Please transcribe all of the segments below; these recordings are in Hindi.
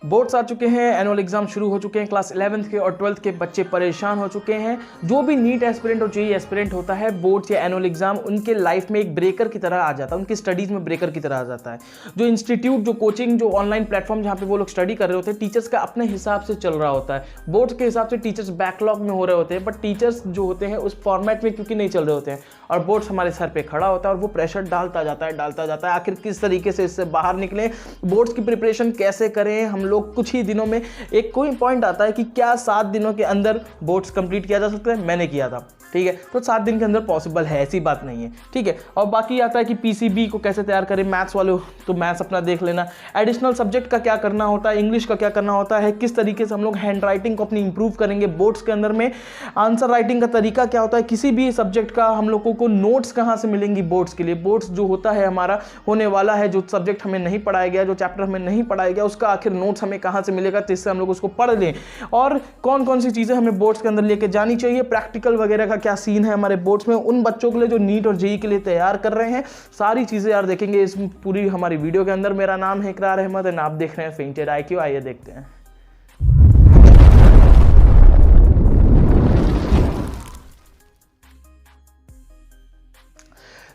बोर्ड्स आ चुके हैं, एनुअल एग्जाम शुरू हो चुके हैं, क्लास 11th के और 12th के बच्चे परेशान हो चुके हैं। जो भी नीट एस्पिरेंट और जेईई एस्पिरेंट होता है, बोर्ड्स या एनुअल एग्जाम उनके लाइफ में एक ब्रेकर की तरह आ जाता है, उनकी स्टडीज़ में ब्रेकर की तरह आ जाता है। जो इंस्टीट्यूट, जो कोचिंग, जो ऑनलाइन प्लेटफॉर्म जहाँ पे वो लोग स्टडी कर रहे होते हैं, टीचर्स का अपने हिसाब से चल रहा होता है। बोर्ड्स के हिसाब से टीचर्स बैकलॉग में हो रहे होते हैं, बट टीचर्स जो होते हैं उस फॉर्मेट में क्योंकि नहीं चल रहे होते हैं, और बोर्ड्स हमारे सर पे खड़ा होता है और वो प्रेशर डालता जाता है। आखिर किस तरीके से इससे बाहर निकले, बोर्ड्स की प्रिपरेशन कैसे करें हम लोग। कुछ ही दिनों में एक कोई पॉइंट आता है कि क्या 7 दिनों के अंदर बोर्ड्स कंप्लीट किया जा सकता है। मैंने किया था, ठीक है, तो 7 दिन के अंदर पॉसिबल है, ऐसी बात नहीं है, ठीक है। और बाकी आता है कि पीसीबी को कैसे तैयार करें, मैथ्स वालों तो मैथ्स अपना देख लेना, एडिशनल सब्जेक्ट का क्या करना होता है, इंग्लिश का क्या करना होता है, किस तरीके से हम लोग हैंड राइटिंग को अपनी इंप्रूव करेंगे बोर्ड्स के अंदर में, आंसर राइटिंग का तरीका क्या होता है, किसी भी सब्जेक्ट का हम लोगों को नोट्स कहाँ से मिलेंगी बोर्ड्स के लिए। बोर्ड्स जो होता है हमारा होने वाला है, जो सब्जेक्ट हमें नहीं पढ़ाया गया, जो चैप्टर हमें नहीं पढ़ाया गया, उसका आखिर नोट्स हमें कहाँ से मिलेगा, जिससे हम लोग उसको पढ़ लें, और कौन कौन सी चीज़ें हमें बोर्ड्स के अंदर लेके जानी चाहिए, प्रैक्टिकल वगैरह का क्या सीन है हमारे बोर्ड्स में, उन बच्चों के लिए जो नीट और जेईई के लिए तैयार कर रहे हैं। सारी चीज़ें यार देखेंगे इस पूरी हमारी वीडियो के अंदर। मेरा नाम है इकरार अहमद और आप देख रहे हैं फेंटेड IQ। आइए देखते हैं।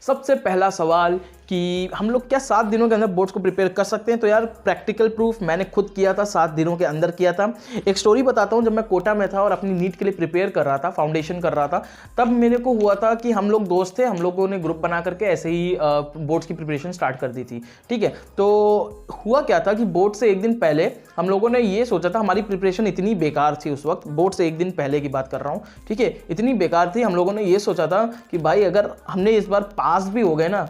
सबसे पहला सवाल कि हम लोग क्या 7 दिनों के अंदर बोर्ड्स को प्रिपेयर कर सकते हैं। तो यार प्रैक्टिकल प्रूफ मैंने खुद किया था, 7 दिनों के अंदर किया था। एक स्टोरी बताता हूँ, जब मैं कोटा में था और अपनी नीट के लिए प्रिपेयर कर रहा था, फाउंडेशन कर रहा था, तब मेरे को हुआ था कि हम लोग दोस्त थे, हम लोगों ने ग्रुप बना करके ऐसे ही बोर्ड्स की प्रिपरेशन स्टार्ट कर दी थी, ठीक है। तो हुआ क्या था कि बोर्ड से एक दिन पहले हम लोगों ने ये सोचा था, हमारी प्रिपरेशन इतनी बेकार थी उस वक्त, बोर्ड से एक दिन पहले की बात कर रहा हूँ, ठीक है, इतनी बेकार थी, हम लोगों ने ये सोचा था कि भाई अगर हमने इस बार पास भी हो गए ना,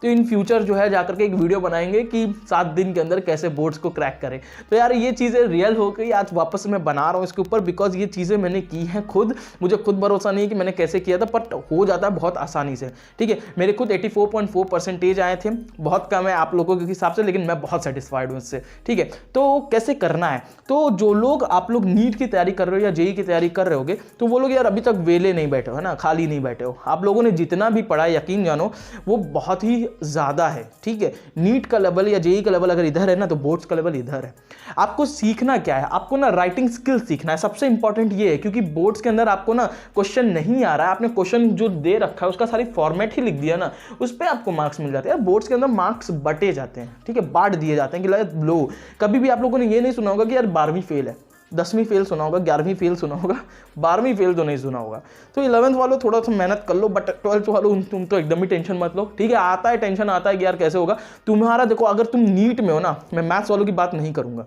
तो इन फ्यूचर जो है जाकर के एक वीडियो बनाएंगे कि 7 दिन के अंदर कैसे बोर्ड्स को क्रैक करें। तो यार ये चीज़ें रियल हो गई, आज वापस मैं बना रहा हूँ इसके ऊपर, बिकॉज ये चीज़ें मैंने की हैं खुद। मुझे खुद भरोसा नहीं है कि मैंने कैसे किया था, बट हो जाता है बहुत आसानी से, ठीक है। मेरे खुद 84.4% आए थे, बहुत कम है आप लोगों के हिसाब से, लेकिन मैं बहुत सेटिस्फाइड हूँ इससे, ठीक है। तो कैसे करना है, तो जो लोग आप लोग नीट की तैयारी कर रहे हो या जेईई की तैयारी कर रहे होगे, तो वो लोग यार अभी तक वेले नहीं बैठे हो, है ना, खाली नहीं बैठे हो। आप लोगों ने जितना भी पढ़ा है, यकीन जानो वो बहुत ही ज़्यादा है, ठीक है। नीट का लेवल या जेईई का लेवल अगर इधर है ना, तो बोर्ड्स का लेवल इधर है। आपको सीखना क्या है, आपको ना राइटिंग स्किल सीखना है, सबसे इंपॉर्टेंट ये है, क्योंकि बोर्ड्स के अंदर आपको ना क्वेश्चन नहीं आ रहा है, आपने क्वेश्चन जो दे रखा है उसका सारी फॉर्मेट ही लिख दिया ना, उस पर आपको मार्क्स मिल जाते हैं। बोर्ड्स के अंदर मार्क्स बटे जाते हैं, ठीक है, बांट दिए जाते हैं कि लो। कभी भी आप लोगों ने ये नहीं सुना होगा कि यार 12वीं फेल है, 10वीं फेल सुना होगा, 11वीं फेल सुना होगा, 12वीं फेल तो नहीं सुना होगा। तो 11th वालों थोड़ा सा मेहनत कर लो, बट 12th वालों तुम तो एकदम ही टेंशन मत लो, ठीक है। आता है टेंशन, आता है कि यार कैसे होगा तुम्हारा। देखो अगर तुम नीट में हो ना, मैं मैथ्स वालों की बात नहीं करूंगा,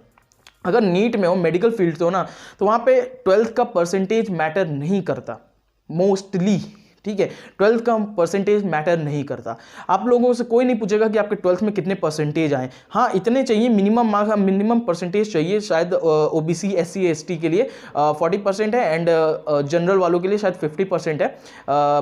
अगर नीट में हो, मेडिकल फील्ड से हो ना, तो वहाँ पे 12th का परसेंटेज मैटर नहीं करता मोस्टली, ठीक है। 12th का परसेंटेज मैटर नहीं करता। आप लोगों से कोई नहीं पूछेगा कि आपके 12th में कितने परसेंटेज आए, हाँ इतने चाहिए, मिनिमम मार्क्स, मिनिमम परसेंटेज चाहिए। शायद OBC SC ST के लिए 40% है, एंड जनरल वालों के लिए शायद 50% है,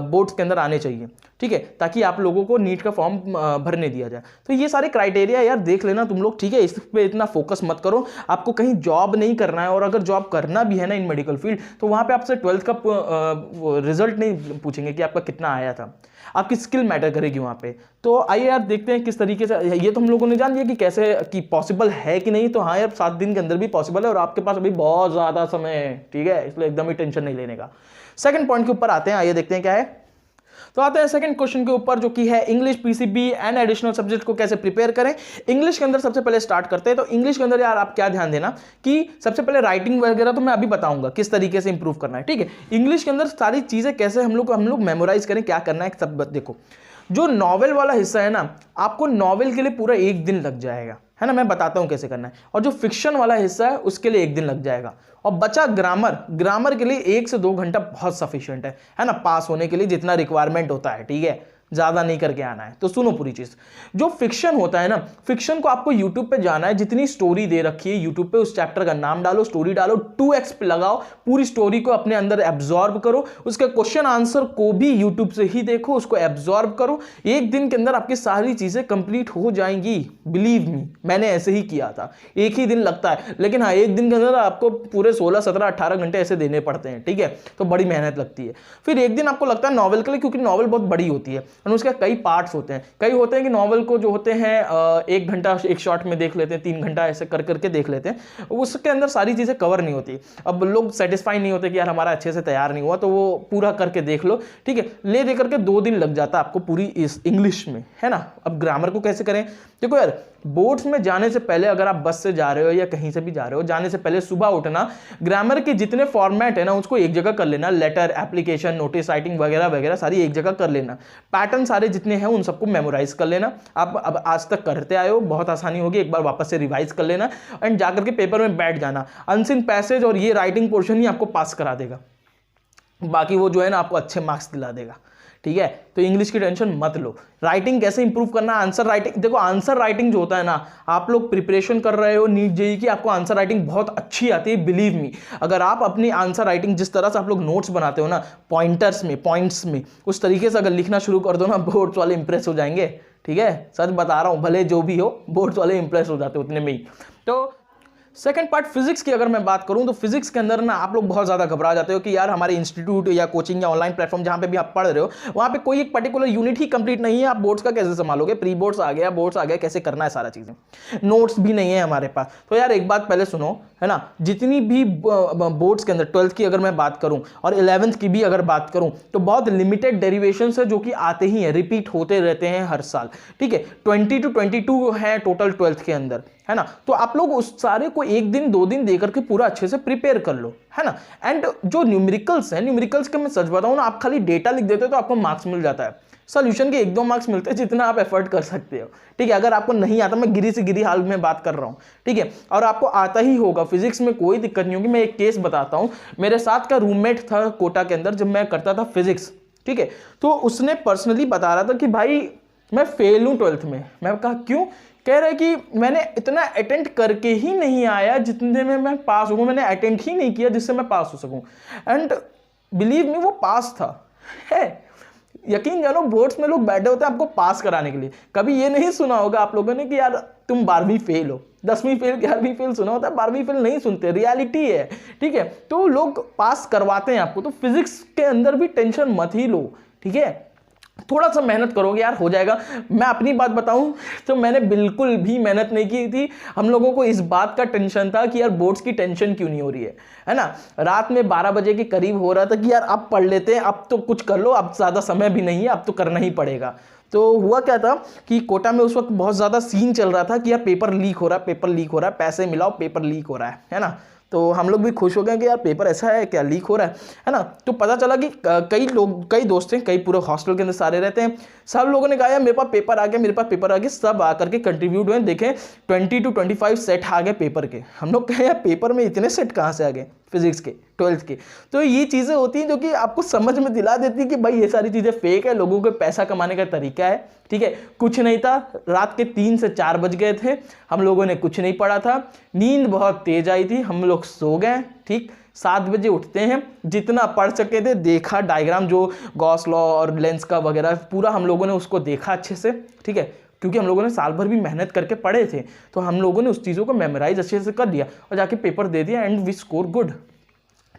बोर्ड्स के अंदर आने चाहिए, ठीक है, ताकि आप लोगों को नीट का फॉर्म भरने दिया जाए। तो ये सारे क्राइटेरिया यार देख लेना तुम लोग, ठीक है। इस पे इतना फोकस मत करो, आपको कहीं जॉब नहीं करना है, और अगर जॉब करना भी है ना इन मेडिकल फील्ड, तो वहाँ पे आपसे 12th का रिजल्ट नहीं पूछेंगे कि आपका कितना आया था, आपकी स्किल मैटर करेगी वहाँ पे। तो आइए यार देखते हैं किस तरीके से, ये तो हम लोगों ने जान लिया कि कैसे कि पॉसिबल है कि नहीं। तो हाँ यार 7 दिन के अंदर भी पॉसिबल है, और आपके पास अभी बहुत ज़्यादा समय है, ठीक है, इसलिए एकदम ही टेंशन नहीं लेने का। सेकंड पॉइंट के ऊपर आते हैं, आइए देखते हैं क्या है। तो आते हैं सेकंड क्वेश्चन के ऊपर, जो कि है English PCB and additional subject को कैसे प्रिपेयर करें। इंग्लिश के अंदर सबसे पहले स्टार्ट करते हैं। तो इंग्लिश के अंदर यार आप क्या ध्यान देना कि सबसे पहले राइटिंग वगैरह तो मैं अभी बताऊंगा किस तरीके से इंप्रूव करना है, ठीक है। इंग्लिश के अंदर सारी चीजें कैसे हम लोग मेमोराइज करें, क्या करना है सब देखो। जो नॉवेल वाला हिस्सा है ना, आपको नॉवेल के लिए पूरा 1 दिन लग जाएगा, है ना, मैं बताता हूं कैसे करना है। और जो फिक्शन वाला हिस्सा है उसके लिए 1 दिन लग जाएगा। और बचा ग्रामर, ग्रामर के लिए 1 से 2 घंटा बहुत सफिशिएंट है ना, पास होने के लिए जितना रिक्वायरमेंट होता है, ठीक है, ज़्यादा नहीं करके आना है। तो सुनो पूरी चीज़, जो फिक्शन होता है ना, फिक्शन को आपको यूट्यूब पे जाना है, जितनी स्टोरी दे रखी है यूट्यूब पे, उस चैप्टर का नाम डालो, स्टोरी डालो, 2x पे लगाओ, पूरी स्टोरी को अपने अंदर एब्जॉर्ब करो, उसके क्वेश्चन आंसर को भी यूट्यूब से ही देखो, उसको एब्जॉर्ब करो। 1 दिन के अंदर आपकी सारी चीज़ें कंप्लीट हो जाएंगी, बिलीव मी, मैंने ऐसे ही किया था। 1 ही दिन लगता है, लेकिन हाँ 1 दिन के अंदर आपको पूरे 16, 17, 18 घंटे ऐसे देने पड़ते हैं, ठीक है, तो बड़ी मेहनत लगती है। फिर 1 दिन आपको लगता है नॉवल के लिए, क्योंकि नॉवल बहुत बड़ी होती है, और उसके कई पार्ट्स होते हैं। कई होते हैं कि नॉवल को जो होते हैं 1 घंटा एक शॉट में देख लेते हैं, 3 घंटा ऐसे कर करके देख लेते हैं, उसके अंदर सारी चीज़ें कवर नहीं होती। अब लोग सेटिस्फाई नहीं होते कि यार हमारा अच्छे से तैयार नहीं हुआ, तो वो पूरा करके देख लो, ठीक है। ले दे करके 2 दिन लग जाता है आपको पूरी इस इंग्लिश में, है ना। अब ग्रामर को कैसे करें? देखो यार, बोर्ड्स में जाने से पहले अगर आप बस से जा रहे हो या कहीं से भी जा रहे हो, जाने से पहले सुबह उठना, ग्रामर के जितने फॉर्मेट है ना उसको एक जगह कर लेना, लेटर, एप्लीकेशन, नोटिस राइटिंग वगैरह वगैरह सारी एक जगह कर लेना, पैटर्न सारे जितने हैं उन सबको मेमोराइज कर लेना। आप अब आज तक करते आए हो, बहुत आसानी होगी, एक बार वापस से रिवाइज कर लेना एंड जाकर के पेपर में बैठ जाना। अनसीन पैसेज और ये राइटिंग पोर्शन ही आपको पास करा देगा, बाकी वो जो है ना आपको अच्छे मार्क्स दिला देगा, ठीक है। तो इंग्लिश की टेंशन मत लो। राइटिंग कैसे इंप्रूव करना? आंसर राइटिंग, देखो आंसर राइटिंग जो होता है ना, आप लोग प्रिपरेशन कर रहे हो नीट जेईई की, आपको आंसर राइटिंग बहुत अच्छी आती है, बिलीव मी। अगर आप अपनी आंसर राइटिंग जिस तरह से आप लोग नोट्स बनाते हो ना, पॉइंटर्स में, पॉइंट्स में, उस तरीके से अगर लिखना शुरू कर दो ना, बोर्ड्स वाले इंप्रेस हो जाएंगे, ठीक है। सच बता रहा हूँ, भले जो भी हो, बोर्ड्स वाले इंप्रेस हो जाते उतने में ही। तो सेकंड पार्ट फिजिक्स की अगर मैं बात करूं, तो फिजिक्स के अंदर ना आप लोग बहुत ज़्यादा घबरा जाते हो कि यार हमारे इंस्टीट्यूट या कोचिंग या ऑनलाइन प्लेटफॉर्म जहां पे भी आप पढ़ रहे हो, वहां पे कोई एक पर्टिकुलर यूनिट ही कंप्लीट नहीं है, आप बोर्ड्स का कैसे संभालोगे? प्री बोर्ड्स आ गया, बोर्ड्स आ गया, कैसे करना है सारा चीज़ें, नोट्स भी नहीं है हमारे पास। तो यार एक बात पहले सुनो, है ना, जितनी भी बोर्ड्स के अंदर 12th की अगर मैं बात करूं और 11th की भी अगर बात करूं, तो बहुत लिमिटेड डेरिवेशंस है जो कि आते ही हैं, रिपीट होते रहते हैं हर साल, ठीक है। 20 to 22 है टोटल 12th के अंदर, है ना। तो आप लोग उस सारे को 1 दिन 2 दिन देकर के पूरा अच्छे से प्रिपेयर कर लो, है ना। एंड जो न्यूमेरिकल्स हैं, न्यूमेरिकल्स के मैं सच बताऊं ना, आप खाली डेटा लिख देते हो तो आपको मार्क्स मिल जाता है। सॉल्यूशन के 1-2 मार्क्स मिलते हैं, जितना आप एफर्ट कर सकते हो, ठीक है। अगर आपको नहीं आता, मैं गिरी से गिरी हाल में बात कर रहा हूं, ठीक है, और आपको आता ही होगा, फिजिक्स में कोई दिक्कत नहीं होगी। मैं एक केस बताता हूं, मेरे साथ का रूममेट था कोटा के अंदर, जब मैं करता था फिजिक्स, ठीक है, तो उसने पर्सनली बता रहा था कि भाई मैं फेल हूं 12th में। मैं कहा क्यों? कह रहे कि मैंने इतना अटेम्प्ट करके ही नहीं आया जितने में मैं पास हूँ, मैंने अटेम्प्ट ही नहीं किया जिससे मैं पास हो सकूं। एंड बिलीव मी, वो पास था, है। यकीन जानो, बोर्ड्स में लोग बैठे होते हैं आपको पास कराने के लिए। कभी ये नहीं सुना होगा आप लोगों ने कि यार तुम 12वीं फेल हो, 10वीं फेल, 11वीं फेल सुना होता है, 12वीं फेल नहीं सुनते, रियलिटी है, ठीक है। तो लोग पास करवाते हैं आपको। तो फिजिक्स के अंदर भी टेंशन मत ही लो, ठीक है। थोड़ा सा मेहनत करोगे यार, हो जाएगा। मैं अपनी बात बताऊं तो मैंने बिल्कुल भी मेहनत नहीं की थी। हम लोगों को इस बात का टेंशन था कि यार बोर्ड्स की टेंशन क्यों नहीं हो रही है ना। रात में 12 बजे के करीब हो रहा था कि यार अब पढ़ लेते हैं, अब तो कुछ कर लो, अब ज़्यादा समय भी नहीं है, अब तो करना ही पड़ेगा। तो हुआ क्या था कि कोटा में उस वक्त बहुत ज़्यादा सीन चल रहा था कि यार पेपर लीक हो रहा है, पेपर लीक हो रहा है, पैसे मिलाओ, पेपर लीक हो रहा है ना। तो हम लोग भी खुश हो गए कि यार पेपर ऐसा है क्या, लीक हो रहा है ना। तो पता चला कि कई दोस्त हैं, कई पूरे हॉस्टल के अंदर सारे रहते हैं, सब लोगों ने कहा यार मेरे पास पेपर आ गया, मेरे पास पेपर आ गया। सब आकर के कंट्रीब्यूट हुए, देखें 20 to 25 सेट आ गए पेपर के। हम लोग कहे यार पेपर में इतने सेट कहाँ से आ गए फिजिक्स के 12th के। तो ये चीज़ें होती हैं जो कि आपको समझ में दिला देती है कि भाई ये सारी चीज़ें फेक है, लोगों को पैसा कमाने का तरीका है, ठीक है। कुछ नहीं था, रात के 3 से 4 बज गए थे, हम लोगों ने कुछ नहीं पढ़ा था, नींद बहुत तेज आई थी, हम लोग सो गए, ठीक। 7 बजे उठते हैं, जितना पढ़ सके थे देखा, डायग्राम जो गॉस लॉ और लेंस का वगैरह पूरा हम लोगों ने उसको देखा अच्छे से, ठीक है। क्योंकि हम लोगों ने साल भर भी मेहनत करके पढ़े थे, तो हम लोगों ने उस चीज़ों को मेमोराइज अच्छे से कर लिया और जाके पेपर दे दिया एंड वी स्कोर गुड,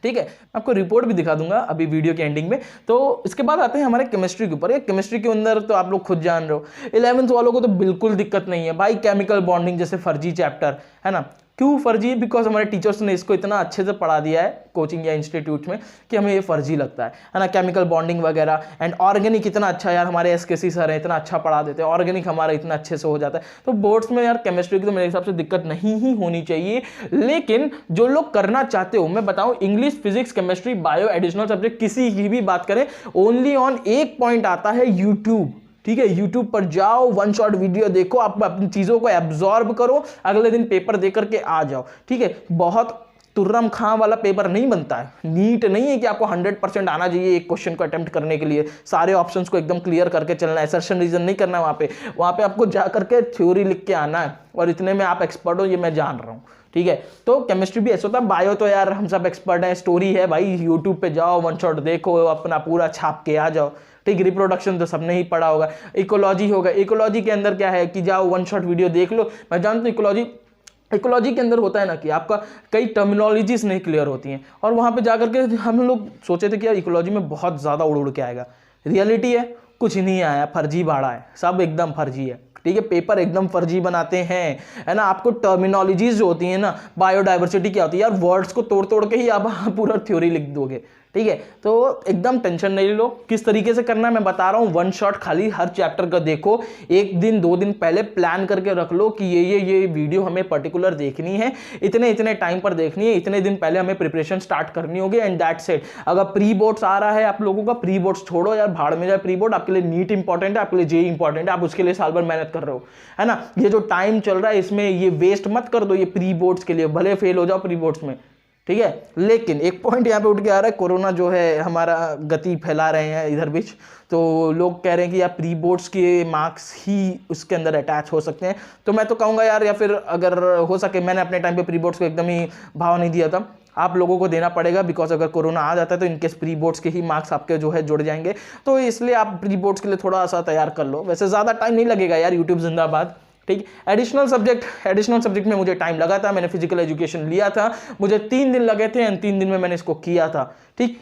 ठीक है। मैं आपको रिपोर्ट भी दिखा दूंगा अभी वीडियो के एंडिंग में। तो इसके बाद आते हैं हमारे केमिस्ट्री के ऊपर। ये केमिस्ट्री के अंदर तो आप लोग खुद जान रहे हो, 11th वालों को तो बिल्कुल दिक्कत नहीं है भाई। केमिकल बॉन्डिंग जैसे फर्जी चैप्टर, है ना। क्यों फर्जी? बिकॉज हमारे टीचर्स ने इसको इतना अच्छे से पढ़ा दिया है कोचिंग या इंस्टीट्यूट में कि हमें ये फर्जी लगता है ना। केमिकल बॉन्डिंग वगैरह एंड ऑर्गेनिक इतना अच्छा, यार हमारे एसकेसी सर हैं, इतना अच्छा पढ़ा देते हैं, ऑर्गेनिक हमारा इतना अच्छे से हो जाता है। तो बोर्ड्स में यार केमिस्ट्री की तो मेरे हिसाब से दिक्कत नहीं ही होनी चाहिए। लेकिन जो लोग करना चाहते हो, मैं बताऊं, English, physics, chemistry, bio, additional subject किसी की भी बात करें, ओनली ऑन एक पॉइंट आता है यूट्यूब, ठीक है। यूट्यूब पर जाओ, 1 शॉट वीडियो देखो, आप अपनी चीज़ों को एब्जॉर्ब करो, अगले दिन पेपर दे करके आ जाओ, ठीक है। बहुत तुर्रम खां वाला पेपर नहीं बनता है। नीट नहीं है कि आपको 100% आना चाहिए एक क्वेश्चन को अटेम्प्ट करने के लिए, सारे ऑप्शंस को एकदम क्लियर करके चलना है, असर्शन रीजन नहीं करना है। वहाँ पे आपको जा करके थ्योरी लिख के आना है और इतने में आप एक्सपर्ट हो, ये मैं जान रहा हूँ, ठीक है। तो केमिस्ट्री भी ऐसा होता है। बायो तो यार हम सब एक्सपर्ट हैं, स्टोरी है भाई, यूट्यूब पे जाओ, 1 शॉट देखो, अपना पूरा छाप के आ जाओ, ठीक। रिप्रोडक्शन तो सबने ही पढ़ा होगा। इकोलॉजी होगा, इकोलॉजी के अंदर क्या है कि जाओ 1 शॉट वीडियो देख लो। मैं जानता हूँ इकोलॉजी के अंदर होता है ना कि आपका कई टर्मिनोलॉजीज नहीं क्लियर होती हैं, और वहाँ पे जाकर के हम लोग सोचे थे कि यार इकोलॉजी में बहुत ज़्यादा उड़ उड़ के आएगा। रियलिटी है कुछ नहीं आया, फर्जी बाड़ा है, सब एकदम फर्जी है, ठीक है। पेपर एकदम फर्जी बनाते हैं, है ना। आपको टर्मिनोलॉजीज जो होती है ना, बायोडाइवर्सिटी क्या होती है यार, वर्ड्स को तोड़ तोड़ के ही आप पूरा थ्योरी लिख दोगे, ठीक है। तो एकदम टेंशन नहीं लो, किस तरीके से करना है मैं बता रहा हूँ। वन शॉट खाली हर चैप्टर का देखो, 1 दिन 2 दिन पहले प्लान करके रख लो कि ये वीडियो हमें पर्टिकुलर देखनी है, इतने इतने टाइम पर देखनी है, इतने दिन पहले हमें प्रिपरेशन स्टार्ट करनी होगी, एंड दैट्स इट। अगर प्री बोर्ड्स आ रहा है आप लोगों का, प्री बोर्ड्स छोड़ो यार, भाड़ में जाए प्री बोर्ड। आपके लिए नीट इंपॉर्टेंट है, आपके लिए जेईई इंपॉर्टेंट है, आप उसके लिए साल भर मेहनत कर रहे हो, है ना। ये जो टाइम चल रहा है इसमें ये वेस्ट मत कर दो, ये प्री बोर्ड्स के लिए, भले फेल हो जाओ प्री बोर्ड्स में, ठीक है। लेकिन एक पॉइंट यहाँ पे उठ के आ रहा है, कोरोना जो है हमारा गति फैला रहे हैं इधर बीच, तो लोग कह रहे हैं कि यार प्री बोर्ड्स के मार्क्स ही उसके अंदर अटैच हो सकते हैं। तो मैं तो कहूँगा यार, या फिर अगर हो सके, मैंने अपने टाइम पे प्री बोर्ड्स को एकदम ही भाव नहीं दिया था, आप लोगों को देना पड़ेगा, बिकॉज अगर कोरोना आ जाता है तो इनकेस प्री बोर्ड्स के ही मार्क्स आपके जो है जुड़ जाएंगे, तो इसलिए आप प्री बोर्ड्स के लिए थोड़ा सा तैयार कर लो। वैसे ज़्यादा टाइम नहीं लगेगा यार, यूट्यूब जिंदाबाद, ठीक। एडिशनल सब्जेक्ट में मुझे टाइम लगा था, मैंने फिजिकल एजुकेशन लिया था, मुझे 3 दिन लगे थे, एंड 3 दिन में मैंने इसको किया था, ठीक।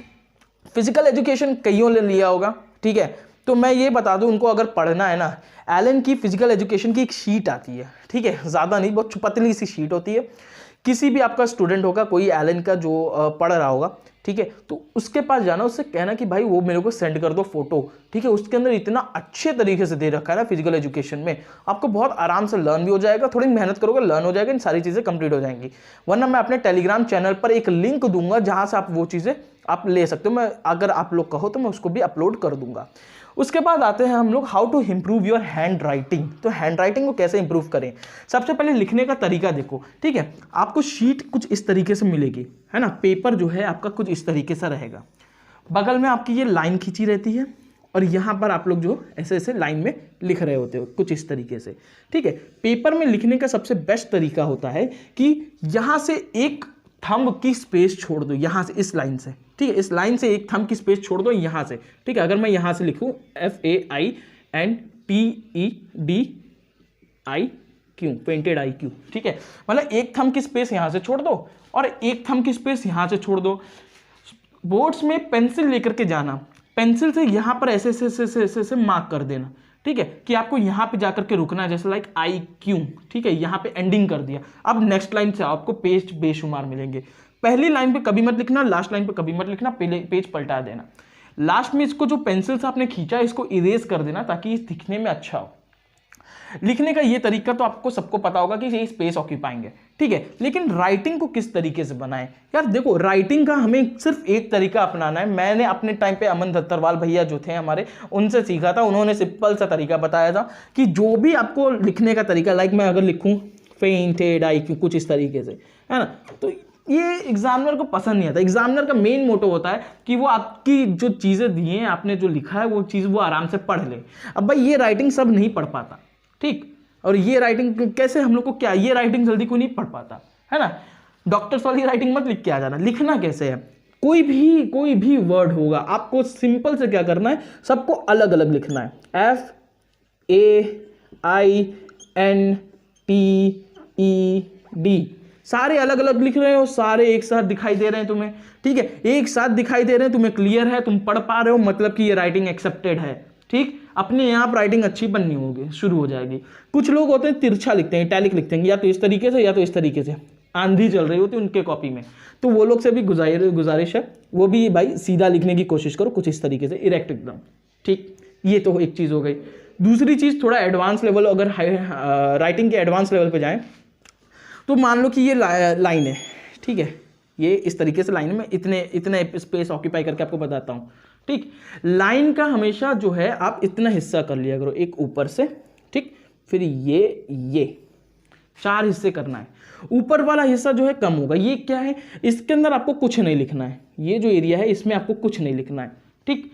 फिजिकल एजुकेशन कईयों ने लिया होगा, ठीक है। तो मैं ये बता दूं, उनको अगर पढ़ना है ना, एलन की फिजिकल एजुकेशन की एक शीट आती है, ठीक है, ज़्यादा नहीं, बहुत पतली सी शीट होती है। किसी भी आपका स्टूडेंट होगा, कोई एलन का जो पढ़ रहा होगा, ठीक है, तो उसके पास जाना, उससे कहना कि भाई वो मेरे को सेंड कर दो फोटो, ठीक है। उसके अंदर इतना अच्छे तरीके से दे रखा है ना फिजिकल एजुकेशन में, आपको बहुत आराम से लर्न भी हो जाएगा, थोड़ी मेहनत करोगे लर्न हो जाएगा, इन सारी चीज़ें कंप्लीट हो जाएंगी। वरना मैं अपने टेलीग्राम चैनल पर एक लिंक दूंगा जहां से आप वो चीज़ें आप ले सकते हो, मैं अगर आप लोग कहो तो मैं उसको भी अपलोड कर दूंगा। उसके बाद आते हैं हम लोग how to improve your handwriting. तो हैंड राइटिंग को कैसे इंप्रूव करें, सबसे पहले लिखने का तरीका देखो, ठीक है। आपको शीट कुछ इस तरीके से मिलेगी, है ना, पेपर जो है आपका कुछ इस तरीके से रहेगा, बगल में आपकी ये लाइन खींची रहती है, और यहाँ पर आप लोग जो ऐसे ऐसे लाइन में लिख रहे होते हो कुछ इस तरीके से, ठीक है। पेपर में लिखने का सबसे बेस्ट तरीका होता है कि यहाँ से एक थंब की स्पेस छोड़ दो, यहाँ से इस लाइन से, ठीक है, इस लाइन से एक थंब की स्पेस छोड़ दो यहाँ से, ठीक है। अगर मैं यहाँ से लिखूँ FAINTEDIQ, पेंटेड IQ, ठीक है, मतलब एक थंब की स्पेस यहाँ से छोड़ दो और एक थंब की स्पेस यहाँ से छोड़ दो। बोर्ड्स में पेंसिल लेकर के जाना, पेंसिल से यहाँ पर ऐसे ऐसे मार्क कर देना, ठीक है, कि आपको यहाँ पे जाकर के रुकना है, जैसे लाइक IQ, ठीक है, यहाँ पे एंडिंग कर दिया। अब नेक्स्ट लाइन से आपको पेज बेशुमार मिलेंगे, पहली लाइन पे कभी मत लिखना, लास्ट लाइन पे कभी मत लिखना, पेज पलटा देना। लास्ट में इसको जो पेंसिल से आपने खींचा इसको इरेज कर देना, ताकि दिखने में अच्छा हो। लिखने का ये तरीका तो आपको सबको पता होगा कि ये स्पेस ऑक्यूपाइंग है, ठीक है। लेकिन राइटिंग को किस तरीके से बनाएं यार, देखो राइटिंग का हमें सिर्फ एक तरीका अपनाना है। मैंने अपने टाइम पे अमन दत्तरवाल भैया जो थे हमारे, उनसे सीखा था, उन्होंने सिंपल सा तरीका बताया था कि जो भी आपको लिखने का तरीका, लाइक मैं अगर लिखूं पेंटेड IQ कुछ इस तरीके से, है ना, तो ये एग्जामिनर को पसंद नहीं आता। एग्जामिनर का मेन मोटो होता है कि वो आपकी जो चीज़ें दी हैं, आपने जो लिखा है वो चीज़ वो आराम से पढ़ ले। अब भाई ये राइटिंग सब नहीं पढ़ पाता, ठीक, और ये राइटिंग कैसे हम लोग को, क्या ये राइटिंग जल्दी कोई नहीं पढ़ पाता, है ना। डॉक्टर्स वाली राइटिंग मत लिख के आ जाना। लिखना कैसे है, कोई भी वर्ड होगा, आपको सिंपल से क्या करना है, सबको अलग अलग लिखना है। FAINTED, सारे अलग अलग लिख रहे हो, सारे एक साथ दिखाई दे रहे हैं तुम्हें, ठीक है, एक साथ दिखाई दे रहे हैं, तुम्हें क्लियर है, तुम पढ़ पा रहे हो, मतलब कि ये राइटिंग एक्सेप्टेड है, ठीक। अपने आप राइटिंग अच्छी बननी होगी, शुरू हो जाएगी। कुछ लोग होते हैं तिरछा लिखते हैं, इटैलिक लिखते हैं, या तो इस तरीके से या तो इस तरीके से, आंधी चल रही होती है उनके कॉपी में, तो वो लोग से भी गुजारिश है, वो भी भाई सीधा लिखने की कोशिश करो, कुछ इस तरीके से इरेक्ट एकदम, ठीक। ये तो एक चीज़ हो गई। दूसरी चीज़, थोड़ा एडवांस लेवल, अगर राइटिंग के एडवांस लेवल पे जाएं तो मान लो कि ये लाइन है, ठीक है, ये इस तरीके से लाइन में इतने स्पेस ऑक्यूपाई करके आपको बताता हूँ, ठीक। लाइन का हमेशा जो है आप इतना हिस्सा कर लिया करो, एक ऊपर से, ठीक, फिर ये 4 हिस्से करना है। ऊपर वाला हिस्सा जो है कम होगा, ये क्या है, इसके अंदर आपको कुछ नहीं लिखना है, ये जो एरिया है इसमें आपको कुछ नहीं लिखना है, ठीक।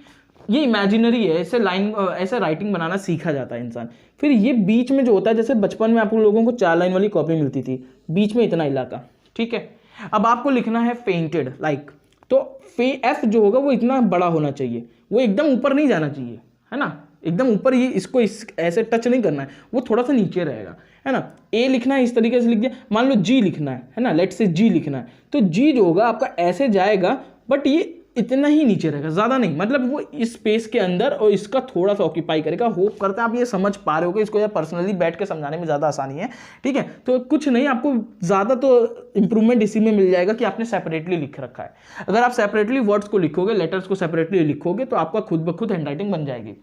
ये इमेजिनरी है, ऐसे राइटिंग बनाना सीखा जाता है इंसान। फिर ये बीच में जो होता है, जैसे बचपन में आप लोगों को 4 लाइन वाली कॉपी मिलती थी, बीच में इतना इलाका, ठीक है। अब आपको लिखना है पेंटेड लाइक, तो F जो होगा वो इतना बड़ा होना चाहिए, वो एकदम ऊपर नहीं जाना चाहिए, है ना, एकदम ऊपर ये इसको ऐसे टच नहीं करना है, वो थोड़ा सा नीचे रहेगा, है ना। A लिखना है, इस तरीके से लिख दिया। मान लो G लिखना है ना, लेट से G लिखना है, तो G जो होगा आपका ऐसे जाएगा, बट ये इतना ही नीचे रहेगा, ज़्यादा नहीं, मतलब वो इस स्पेस के अंदर और इसका थोड़ा सा ऑक्यूपाई करेगा। होप करते हैं आप ये समझ पा रहे हो कि इसको यार पर्सनली बैठ के समझाने में ज़्यादा आसानी है, ठीक है। तो कुछ नहीं, आपको ज़्यादा तो इंप्रूवमेंट इसी में मिल जाएगा कि आपने सेपरेटली लिख रखा है। अगर आप सेपरेटली वर्ड्स को लिखोगे, लेटर्स को सेपरेटली लिखोगे, तो आपका खुद ब खुद हैंडराइटिंग बन जाएगी।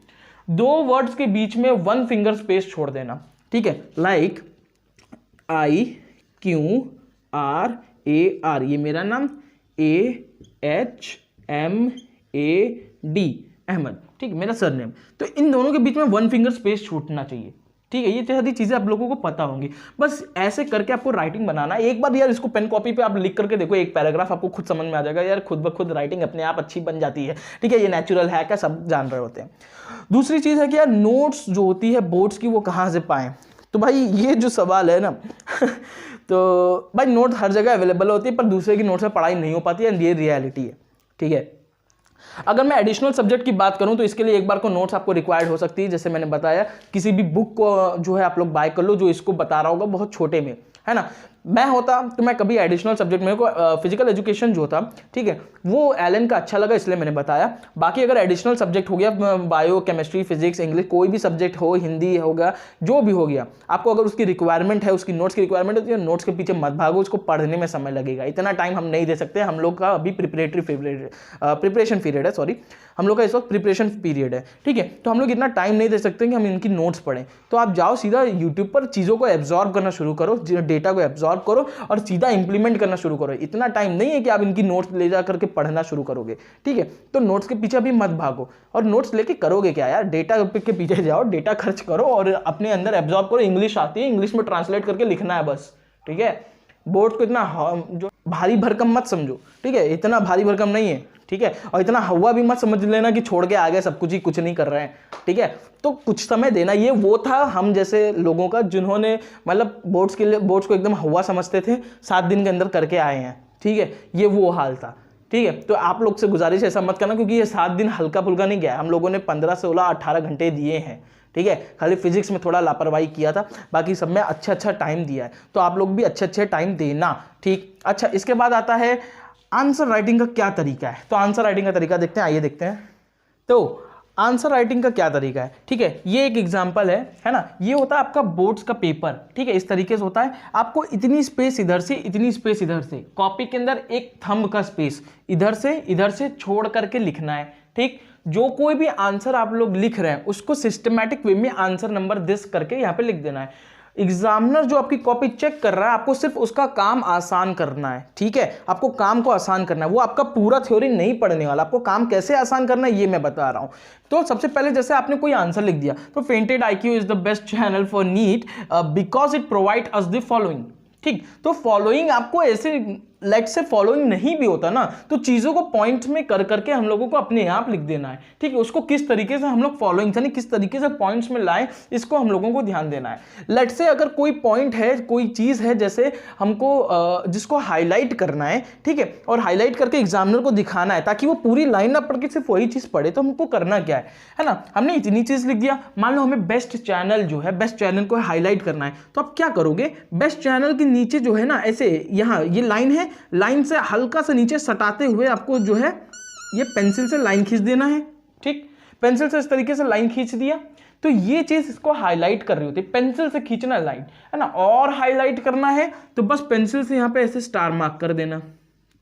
2 वर्ड्स के बीच में 1 फिंगर स्पेस छोड़ देना, ठीक है, लाइक IQRAR, ये मेरा नाम, AHMAD, अहमद, ठीक है, मेरा सरनेम। तो इन दोनों के बीच में 1 फिंगर स्पेस छूटना चाहिए, ठीक है। ये सारी चीजें आप लोगों को पता होंगी, बस ऐसे करके आपको राइटिंग बनाना है। एक बार यार इसको पेन कॉपी पे आप लिख करके देखो, एक पैराग्राफ, आपको खुद समझ में आ जाएगा यार, खुद ब खुद राइटिंग अपने आप अच्छी बन जाती है, ठीक है। ये नेचुरल है क्या, सब जान रहे होते हैं। दूसरी चीज है कि यार नोट्स जो होती है बोर्ड्स की, वो कहाँ से पाएं। तो भाई ये जो सवाल है ना तो भाई नोट हर जगह अवेलेबल होती है, पर दूसरे की नोट से पढ़ाई नहीं हो पाती है, ये रियलिटी है, ठीक है। अगर मैं एडिशनल सब्जेक्ट की बात करूं तो इसके लिए एक बार को नोट्स आपको रिक्वायर्ड हो सकती है। जैसे मैंने बताया, किसी भी बुक को जो है आप लोग बाय कर लो जो इसको बता रहा होगा बहुत छोटे में, है ना। मैं होता तो मैं कभी एडिशनल सब्जेक्ट, मेरे को फिजिकल एजुकेशन जो था, ठीक है, वो एलन का अच्छा लगा इसलिए मैंने बताया। बाकी अगर एडिशनल सब्जेक्ट हो गया, बायो, केमिस्ट्री, फिजिक्स, इंग्लिश, कोई भी सब्जेक्ट हो, हिंदी होगा, जो भी हो गया, आपको अगर उसकी रिक्वायरमेंट है, उसकी नोट्स की रिक्वायरमेंट होती है, नोट्स के पीछे मत भागो, उसको पढ़ने में समय लगेगा। इतना टाइम हम नहीं दे सकते, हम लोग का अभी प्रिपरेशन पीरियड है, सॉरी, हम लोग का इस वक्त प्रिपरेशन पीरियड है, ठीक है। तो हम लोग इतना टाइम नहीं दे सकते कि हम इनकी नोट्स पढ़ें। तो आप जाओ सीधा यूट्यूब पर चीज़ों को एब्जॉर्ब करना शुरू करो, डेटा को एब्जॉर्ब करो और सीधा इंप्लीमेंट करना शुरू करो। इतना टाइम नहीं है कि आप इनकी नोट्स ले जा करके पढ़ना शुरू करोगे, ठीक है। तो नोट्स के पीछे भी मत भागो, और नोट्स लेके करोगे क्या यार, डेटा के पीछे जाओ, डेटा खर्च करो और अपने अंदर एब्जॉर्ब करो। इंग्लिश आती है, इंग्लिश में ट्रांसलेट करके लिखना है बस, ठीक है। बोर्ड को इतना जो भारी भरकम मत समझो, ठीक है, इतना भारी भरकम नहीं है, ठीक है। और इतना हवा भी मत समझ लेना कि छोड़ के आ गए सब कुछ ही, कुछ नहीं कर रहे हैं, ठीक है। तो कुछ समय देना, ये वो था हम जैसे लोगों का जिन्होंने मतलब बोर्ड्स को एकदम हवा समझते थे, 7 दिन के अंदर करके आए हैं, ठीक है। ये वो हाल था, ठीक है। तो आप लोग से गुजारिश ऐसा मत करना, क्योंकि ये 7 दिन हल्का फुल्का नहीं गया, हम लोगों ने 15, 16, 18 घंटे दिए हैं, ठीक है। खाली फिजिक्स में थोड़ा लापरवाही किया था, बाकी सब में अच्छा टाइम दिया है। तो आप लोग भी अच्छे टाइम देना, ठीक। अच्छा, इसके बाद आता है आंसर राइटिंग का क्या तरीका है। तो आंसर राइटिंग का तरीका देखते हैं, आइए देखते हैं। तो आंसर राइटिंग का क्या तरीका है, ठीक है। ये एक एग्जांपल है ना। ये होता है आपका बोर्ड्स का पेपर, ठीक है, इस तरीके से होता है। आपको इतनी स्पेस इधर से, इतनी स्पेस इधर से, कॉपी के अंदर एक थंब का स्पेस इधर से छोड़ करके लिखना है, ठीक। जो कोई भी आंसर आप लोग लिख रहे हैं उसको सिस्टमैटिक वे में आंसर नंबर दिस करके यहाँ पे लिख देना है। एग्जामिनर जो आपकी कॉपी चेक कर रहा है, आपको सिर्फ उसका काम आसान करना है, ठीक है। आपको काम को आसान करना है, वो आपका पूरा थ्योरी नहीं पढ़ने वाला, आपको काम कैसे आसान करना है ये मैं बता रहा हूं। तो सबसे पहले जैसे आपने कोई आंसर लिख दिया, तो फेंटेड IQ is the best channel for NEET because it provide us the following, ठीक। तो फॉलोइंग आपको ऐसे लेट से फॉलोइंग नहीं भी होता ना, तो चीजों को पॉइंट्स में कर करके हम लोगों को अपने आप लिख देना है, ठीक है। उसको किस तरीके से हम लोग फॉलोइंग यानी किस तरीके से पॉइंट्स में लाएं, इसको हम लोगों को ध्यान देना है। लेट से अगर कोई पॉइंट है, कोई चीज है, जैसे हमको जिसको हाईलाइट करना है, ठीक है, और हाईलाइट करके एग्जामिनर को दिखाना है ताकि वो पूरी लाइन ना पढ़ के सिर्फ वही चीज पढ़े, तो हमको करना क्या है ना। हमने इतनी चीज लिख दिया, मान लो हमें बेस्ट चैनल जो है, बेस्ट चैनल को हाईलाइट करना है, तो आप क्या करोगे, बेस्ट चैनल के नीचे जो है ना, ऐसे यहाँ ये लाइन है, लाइन से हल्का सा नीचे सटाते हुए आपको जो है ये पेंसिल से लाइन खींच देना है, ठीक। पेंसिल से इस तरीके से लाइन खींच दिया, तो ये चीज इसको हाईलाइट कर रही होती है, पेंसिल से खींचना लाइन, है ना। और हाईलाइट करना है तो बस पेंसिल से यहाँ पे ऐसे स्टार मार्क कर देना,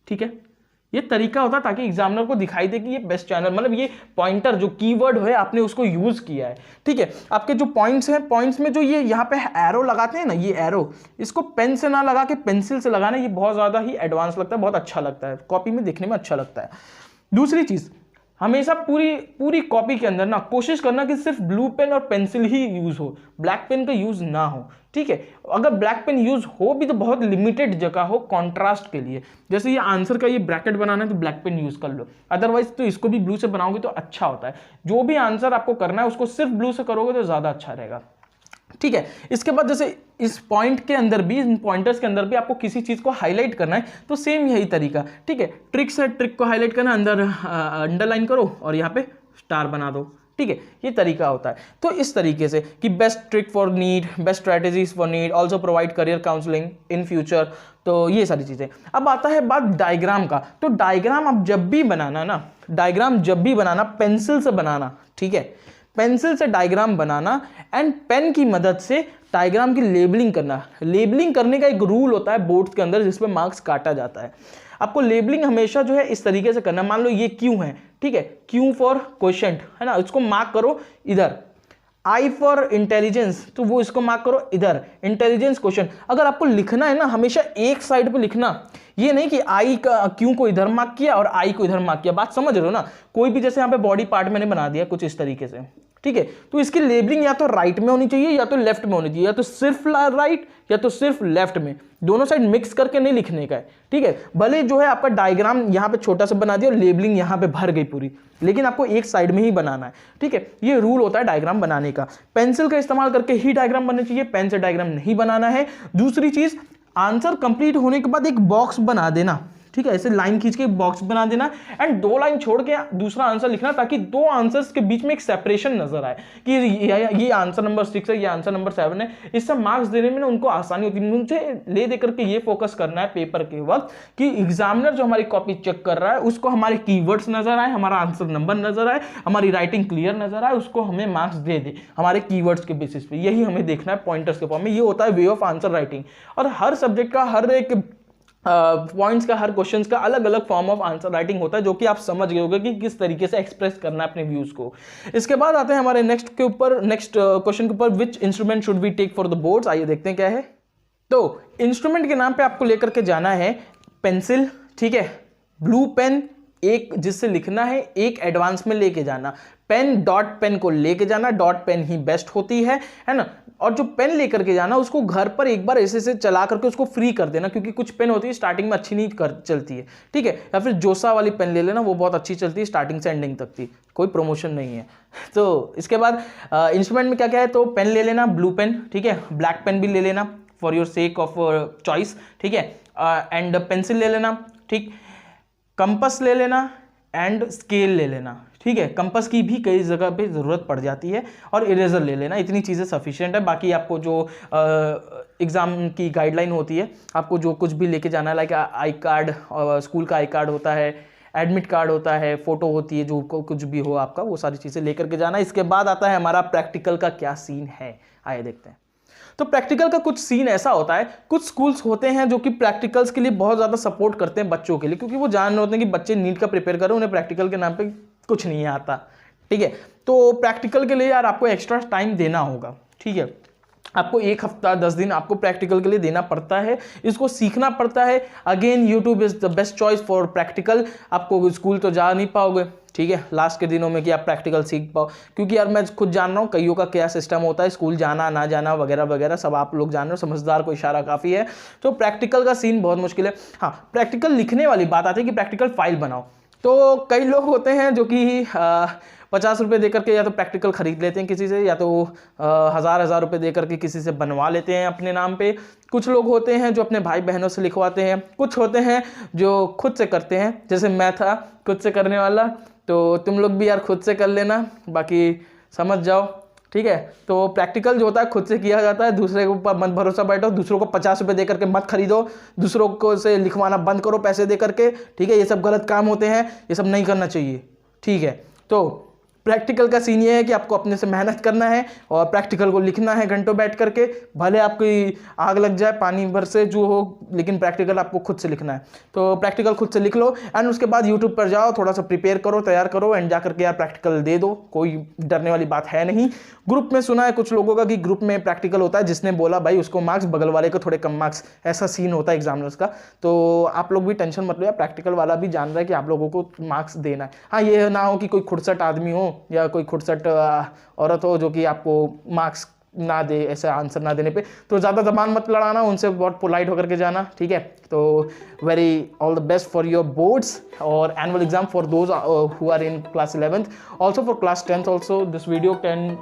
ठीक है। ये तरीका होता है ताकि एग्जामिनर को दिखाई दे कि ये बेस्ट चैनल, मतलब ये पॉइंटर जो कीवर्ड है आपने उसको यूज किया है, ठीक है। आपके जो पॉइंट्स हैं, पॉइंट्स में जो ये यहाँ पे एरो लगाते हैं ना, ये एरो, इसको पेन से ना लगा के पेंसिल से लगाना, ये बहुत ज्यादा ही एडवांस लगता है, बहुत अच्छा लगता है, कॉपी में देखने में अच्छा लगता है। दूसरी चीज, हमेशा पूरी कॉपी के अंदर ना कोशिश करना कि सिर्फ ब्लू पेन और पेंसिल ही यूज हो, ब्लैक पेन का यूज ना हो, ठीक है। अगर ब्लैक पेन यूज हो भी तो बहुत लिमिटेड जगह हो, कंट्रास्ट के लिए। जैसे ये आंसर का ये ब्रैकेट बनाना है तो ब्लैक पेन यूज कर लो, अदरवाइज तो इसको भी ब्लू से बनाओगे तो अच्छा होता है। जो भी आंसर आपको करना है उसको सिर्फ ब्लू से करोगे तो ज्यादा अच्छा रहेगा, ठीक है। इसके बाद जैसे इस पॉइंट के अंदर भी, इन पॉइंटर्स के अंदर भी आपको किसी चीज को हाईलाइट करना है, तो सेम यही तरीका, ठीक है। ट्रिक्स है, ट्रिक को हाईलाइट करना, अंदर अंडरलाइन करो और यहाँ पे स्टार बना दो, ठीक है, ये तरीका होता है। तो इस तरीके से कि best trick for NEET, best strategies for NEET, also provide career counselling in future, तो ये सारी चीज़ें। अब आता है बात डायग्राम का। तो डायग्राम आप जब भी बनाना ना, डायग्राम जब भी बनाना पेंसिल से बनाना, ठीक है, पेंसिल से डायग्राम बनाना एंड पेन की मदद से डायग्राम की लेबलिंग करना। लेबलिंग करने का एक रूल होता है बोर्ड के अंदर जिसमें मार्क्स काटा जाता है। आपको लेबलिंग हमेशा जो है इस तरीके से करना। मान लो ये क्यू है, ठीक है, क्यू फॉर क्वेश्चन है ना, इसको मार्क करो इधर। आई फॉर इंटेलिजेंस, तो वो इसको मार्क करो इधर, इंटेलिजेंस क्वेश्चन। अगर आपको लिखना है ना हमेशा एक साइड पे लिखना, ये नहीं कि आई का क्यू को इधर मार्क किया और आई को इधर मार्क किया। बात समझ रहे हो ना? कोई भी जैसे यहाँ पे बॉडी पार्ट मैंने बना दिया कुछ इस तरीके से, ठीक है, तो इसकी लेबलिंग या तो राइट में होनी चाहिए या तो लेफ्ट में होनी चाहिए, या तो सिर्फ राइट या तो सिर्फ लेफ्ट में, दोनों साइड मिक्स करके नहीं लिखने का है, ठीक है। भले जो है आपका डायग्राम यहाँ पे छोटा सा बना दिया और लेबलिंग यहाँ पे भर गई पूरी, लेकिन आपको एक साइड में ही बनाना है, ठीक है। ये रूल होता है डायग्राम बनाने का। पेंसिल का इस्तेमाल करके ही डायग्राम बनने चाहिए, पेन से डायग्राम नहीं बनाना है। दूसरी चीज, आंसर कंप्लीट होने के बाद एक बॉक्स बना देना, ठीक है, ऐसे लाइन खींच के बॉक्स बना देना एंड 2 लाइन छोड़ के दूसरा आंसर लिखना, ताकि 2 आंसर्स के बीच में एक सेपरेशन नजर आए कि ये आंसर नंबर 6 है, ये आंसर नंबर 7 है। इससे मार्क्स देने में ना उनको आसानी होती है। मुझे ले देकर के ये फोकस करना है पेपर के वक्त कि एग्जामिनर जो हमारी कॉपी चेक कर रहा है उसको हमारे कीवर्ड्स नजर आए, हमारा आंसर नंबर नजर आए, हमारी राइटिंग क्लियर नजर आए, उसको हमें मार्क्स दे दे हमारे कीवर्ड्स के बेसिस पे। यही हमें देखना है पॉइंटर्स के फॉर्म में। ये होता है वे ऑफ आंसर राइटिंग। और हर सब्जेक्ट का, हर एक पॉइंट्स का, हर क्वेश्चंस का अलग अलग फॉर्म ऑफ आंसर राइटिंग होता है, जो कि आप समझ गए होंगे कि किस तरीके से एक्सप्रेस करना है अपने व्यूज को। इसके बाद आते हैं हमारे नेक्स्ट क्वेश्चन के ऊपर, which instrument should we take for the boards. आइए देखते हैं क्या है। तो इंस्ट्रूमेंट के नाम पे आपको लेकर के जाना है पेंसिल, ठीक है, ब्लू पेन एक जिससे लिखना है, एक एडवांस में लेके जाना, पेन, डॉट पेन को लेके जाना, डॉट पेन ही बेस्ट होती है ना। और जो पेन लेकर के जाना उसको घर पर एक बार ऐसे से चला करके उसको फ्री कर देना, क्योंकि कुछ पेन होती है स्टार्टिंग में अच्छी नहीं चलती है, ठीक है। या फिर जोसा वाली पेन ले लेना, वो बहुत अच्छी चलती है स्टार्टिंग से एंडिंग तक थी, कोई प्रमोशन नहीं है। तो इसके बाद इंस्ट्रूमेंट में क्या क्या है, तो पेन ले लेना, ब्लू पेन, ठीक है, ब्लैक पेन भी ले लेना for your sake of choice, ठीक है, एंड पेंसिल ले लेना, ठीक, कंपस ले लेना एंड स्केल ले लेना, ठीक है। कंपस की भी कई जगह पे ज़रूरत पड़ जाती है, और इरेजर ले लेना। इतनी चीज़ें सफिशिएंट है। बाकी आपको जो एग्ज़ाम की गाइडलाइन होती है, आपको जो कुछ भी लेके जाना है, लाइक आई कार्ड, स्कूल का आई कार्ड होता है, एडमिट कार्ड होता है, फोटो होती है, जो कुछ भी हो आपका, वो सारी चीज़ें लेकर के जाना। इसके बाद आता है हमारा प्रैक्टिकल का क्या सीन है, आइए देखते हैं। तो प्रैक्टिकल का कुछ सीन ऐसा होता है, कुछ स्कूल्स होते हैं जो कि प्रैक्टिकल्स के लिए बहुत ज़्यादा सपोर्ट करते हैं बच्चों के लिए, क्योंकि वो जान रहे होते हैं कि बच्चे नीट का प्रिपेयर करें, उन्हें प्रैक्टिकल के नाम पे कुछ नहीं आता, ठीक है। तो प्रैक्टिकल के लिए यार आपको एक्स्ट्रा टाइम देना होगा, ठीक है। आपको 1 हफ्ता 10 दिन आपको प्रैक्टिकल के लिए देना पड़ता है, इसको सीखना पड़ता है। Again YouTube is the best choice for practical. आपको स्कूल तो जा नहीं पाओगे, ठीक है, लास्ट के दिनों में कि आप प्रैक्टिकल सीख पाओ, क्योंकि यार मैं खुद जान रहा हूँ कईयों का क्या सिस्टम होता है, स्कूल जाना ना जाना वगैरह वगैरह सब आप लोग जान रहे हो, समझदार को इशारा काफ़ी है। तो प्रैक्टिकल का सीन बहुत मुश्किल है। हाँ, प्रैक्टिकल लिखने वाली बात आती है कि प्रैक्टिकल फाइल बनाओ। तो कई लोग होते हैं जो कि 50 रुपये दे करके या तो प्रैक्टिकल खरीद लेते हैं किसी से, या तो 1000 रुपये दे करके किसी से बनवा लेते हैं अपने नाम पे। कुछ लोग होते हैं जो अपने भाई बहनों से लिखवाते हैं, कुछ होते हैं जो खुद से करते हैं, जैसे मैं था खुद से करने वाला। तो तुम लोग भी यार खुद से कर लेना, बाकी समझ जाओ, ठीक है। तो प्रैक्टिकल जो होता है खुद से किया जाता है, दूसरे के ऊपर मत भरोसा बैठो, दूसरों को 50 रुपये दे करके मत खरीदो, दूसरों को से लिखवाना बंद करो पैसे दे करके, ठीक है। ये सब गलत काम होते हैं, ये सब नहीं करना चाहिए, ठीक है। तो प्रैक्टिकल का सीन ये है कि आपको अपने से मेहनत करना है और प्रैक्टिकल को लिखना है घंटों बैठ करके, भले आपकी आग लग जाए पानी भर से जो हो, लेकिन प्रैक्टिकल आपको खुद से लिखना है। तो प्रैक्टिकल खुद से लिख लो एंड उसके बाद यूट्यूब पर जाओ, थोड़ा सा प्रिपेयर करो, तैयार करो एंड जा करके यार प्रैक्टिकल दे दो, कोई डरने वाली बात है नहीं। ग्रुप में सुना है कुछ लोगों का कि ग्रुप में प्रैक्टिकल होता है, जिसने बोला भाई उसको मार्क्स, बगल वाले को थोड़े कम मार्क्स, ऐसा सीन होता है एग्जामिनर्स का। तो आप लोग भी टेंशन मत लो, प्रैक्टिकल वाला भी जान रहा है कि आप लोगों को मार्क्स देना है। हाँ, ये ना हो कि कोई खुड़सट आदमी हो या कोई खुड़सट औरत हो जो कि आपको मार्क्स ना दे, ऐसे आंसर ना देने पे। तो ज़्यादा जबान मत लड़ाना, उनसे बहुत पोलाइट होकर के जाना, ठीक है। तो very all the best for your boards और annual exam for those who are in class 11th, also for class 10th also. This video can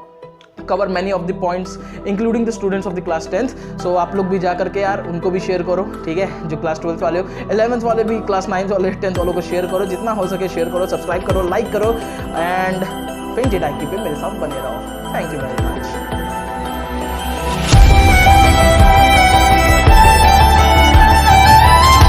cover many of the points including the students of the class 10th। so आप लोग भी जा करके यार उनको भी शेयर करो, ठीक है, जो क्लास 12th वाले हो, 11th वाले भी, क्लास 9th वाले, 10th वालों को शेयर करो, जितना हो सके शेयर करो, सब्सक्राइब करो, लाइक करो एंड फेंटेड आईक्यू पे मेरे साथ बने रहो। Thank you very much.